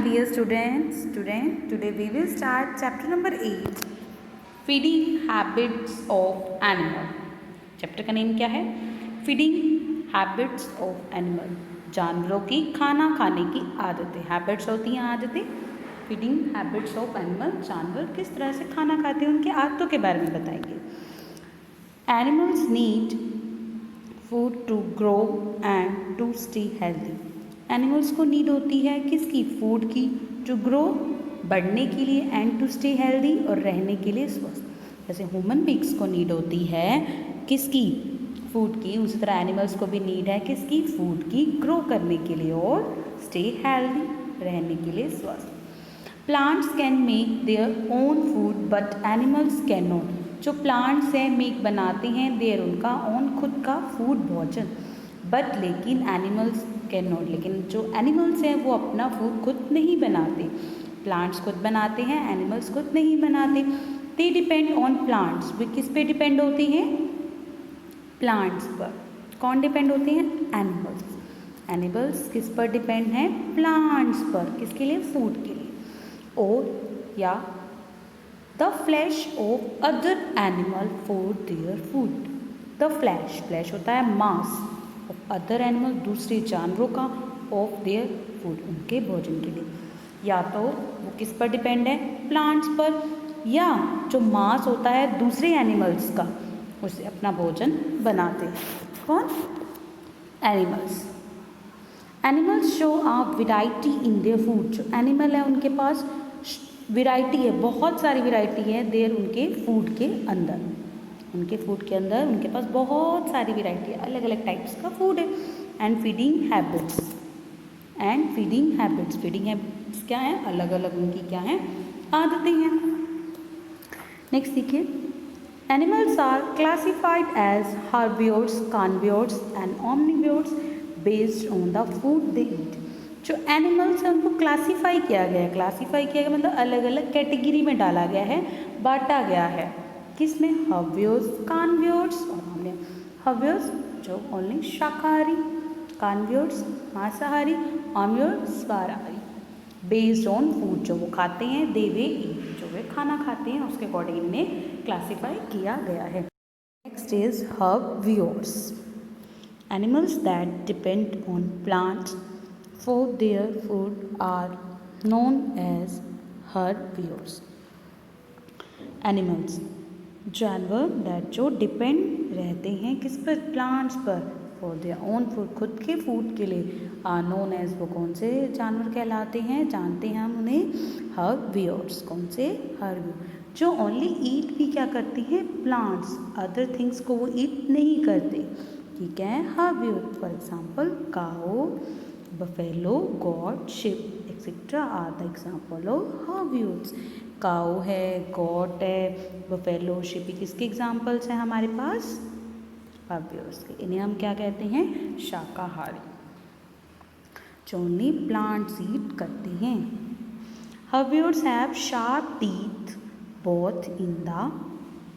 dear students. Today we will start chapter number 8, Feeding Habits of Animal. Chapter का name क्या है? Feeding habits of animal. जानवरों की खाना खाने की आदतें. हैबिट्स होती हैं आदतें. Feeding habits of animal. जानवर किस तरह से खाना खाते हैं, उनकी आदतों के बारे में बताएंगे. Animals need food to grow and to stay healthy. Animals को नीड होती है किसकी? फूड की. टू ग्रो बढ़ने के लिए, एंड टू स्टे हेल्दी और रहने के लिए स्वस्थ. जैसे ह्यूमन बींग्स को नीड होती है किसकी? फूड की. उसी तरह एनिमल्स को भी नीड है किसकी? फूड की. ग्रो करने के लिए और स्टे हेल्दी, रहने के लिए स्वस्थ. Plants can make their own food but animals can not. जो प्लांट्स हैं मेक बनाते हैं देयर उनका ओन खुद का फूड भोजन. बट लेकिन एनिमल्स कैन नॉट. लेकिन जो एनिमल्स हैं वो अपना फूड खुद नहीं बनाते. प्लांट्स खुद बनाते हैं, एनिमल्स खुद नहीं बनाते. They depend on plants. वे किस पे डिपेंड होते हैं? प्लांट्स पर. कौन डिपेंड होते हैं? एनिमल्स. एनिमल्स किस पर डिपेंड हैं? प्लांट्स पर. किसके लिए? फूड के लिए. और या the flash of other animal for their food. The flash, flash होता है मांस, ऑफ अदर एनिमल दूसरे जानवरों का, ऑफ देयर फूड उनके भोजन के लिए. या तो वो किस पर डिपेंड है? प्लांट्स पर. या जो मांस होता है दूसरे एनिमल्स का, उससे अपना भोजन बनाते हैं. कौन? Animals. Animals show a variety in their food. जो एनिमल है उनके पास वैरायटी है, बहुत सारी वैरायटी है देयर उनके फूड के अंदर. उनके फूड के अंदर उनके पास बहुत सारी वैरायटी है, अलग अलग टाइप्स का फूड है. And feeding habits. And feeding habits. Feeding habits क्या है? अलग अलग उनकी क्या है? आदतें हैं. नेक्स्ट देखिए. Animals are classified as herbivores, carnivores and omnivores based on the food they eat. जो एनिमल्स हैं उनको क्लासीफाई किया गया है. क्लासीफाई किया गया मतलब अलग अलग कैटेगरी में डाला गया है, बांटा गया है. किसमें? हर्बिवोर्स, कार्निवोर्स और ओमनिवोर्स. हर्बिवोर्स जो ओनली शाकाहारी, कार्निवोर्स मांसाहारी, ओमनिवोर्स शाकाहारी. बेस्ड ऑन फूड, जो वो खाते हैं, दे वे ईट, जो वे खाना खाते हैं उसके अकॉर्डिंग इन्हें क्लासीफाई किया गया है. Next is herbivores. Animals that depend on plants for their food are known as herbivores. Animals जानवर दैट जो डिपेंड रहते हैं किस पर? प्लांट्स पर. फॉर देयर ओन फूड खुद के फूड के लिए, आर नोन एज वो कौन से जानवर कहलाते हैं? जानते हैं हम उन्हें हर्बिवोर्स. कौन से? हर्बिवोर. जो ओनली ईट भी क्या करती हैं? प्लांट्स. अदर थिंग्स को वो ईट नहीं करते. ठीक है, herbivore. For example cow, buffalo, goat, sheep etcetera are the example of herbivores. Cow है, गॉट है, बफेलो, शिप किसके एग्जाम्पल्स हैं हमारे पास? हर्बिवोर्स के. इन्हें हम क्या कहते हैं? शाकाहारी, जो ओनली प्लांट्स ईट करते हैं. Herbivores have sharp teeth both in the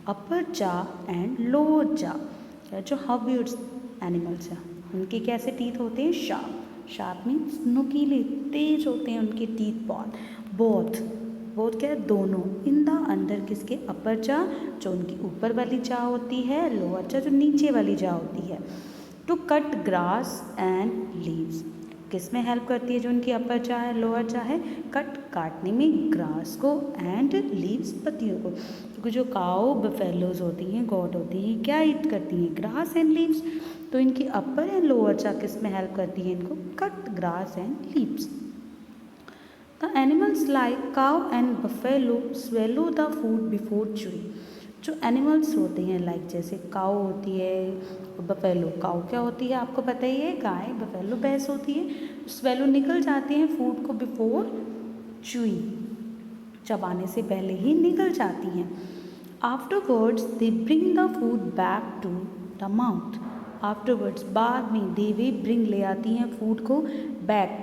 upper जा एंड लोअर जा. जो हर्बिवोर्स एनिमल्स हैं उनके कैसे टीथ होते हैं? शार्प. शार्प मीन्स नुकीले, तेज होते हैं उनके टीथ. बोथ बोथ क्या है? दोनों. इन द अंदर किसके? अपर जा जो उनकी ऊपर वाली जा होती है, लोअर जा जो नीचे वाली जा होती है. To cut grass and leaves. किस में हेल्प करती है? जो उनकी अपर जा है, लोअर जा है, कट काटने में, ग्रास को, एंड लीव्स पत्तियों को. क्योंकि जो काऊ, बफेलोज होती हैं, गॉट होती हैं, क्या ईट करती हैं? Grass and leaves. तो इनकी अपर एंड लोअर जा किस में हेल्प करती है? इनको cut grass and leaves. The animals like cow and buffalo swallow the food before chewing. जो एनिमल्स होते हैं लाइक जैसे काऊ होती है, बफेलो. काऊ क्या होती है? आपको पता ही है, गाय. बफेलो भैंस होती है. स्वेलो निकल जाते हैं फूड को बिफोर चूइंग, चबाने से पहले ही निकल जाती हैं. Afterwards they bring the food back to the mouth. Afterwards बाद में दे वे ब्रिंग ले आती हैं फूड को बैक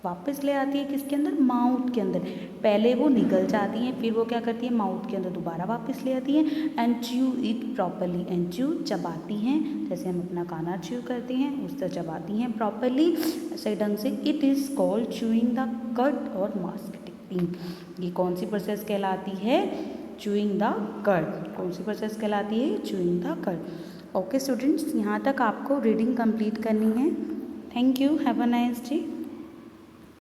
वापस ले आती है किसके अंदर, माउथ के अंदर। पहले वो निगल जाती हैं, फिर वो क्या करती है, माउथ के अंदर दोबारा वापस ले आती हैं। And chew it properly, and chew चबाती हैं, जैसे हम अपना खाना च्यू करते हैं उस तरह चबाती हैं प्रॉपरली, सही ढंग से। It is called chewing the कड और मास्टिंग। ये कौन सी प्रोसेस कहलाती है, च्यूइंग द कड। कौन सी प्रोसेस कहलाती है, च्यूइंग द कड। ओके स्टूडेंट्स, यहाँ तक आपको रीडिंग कंप्लीट करनी है। Thank you, have a nice day.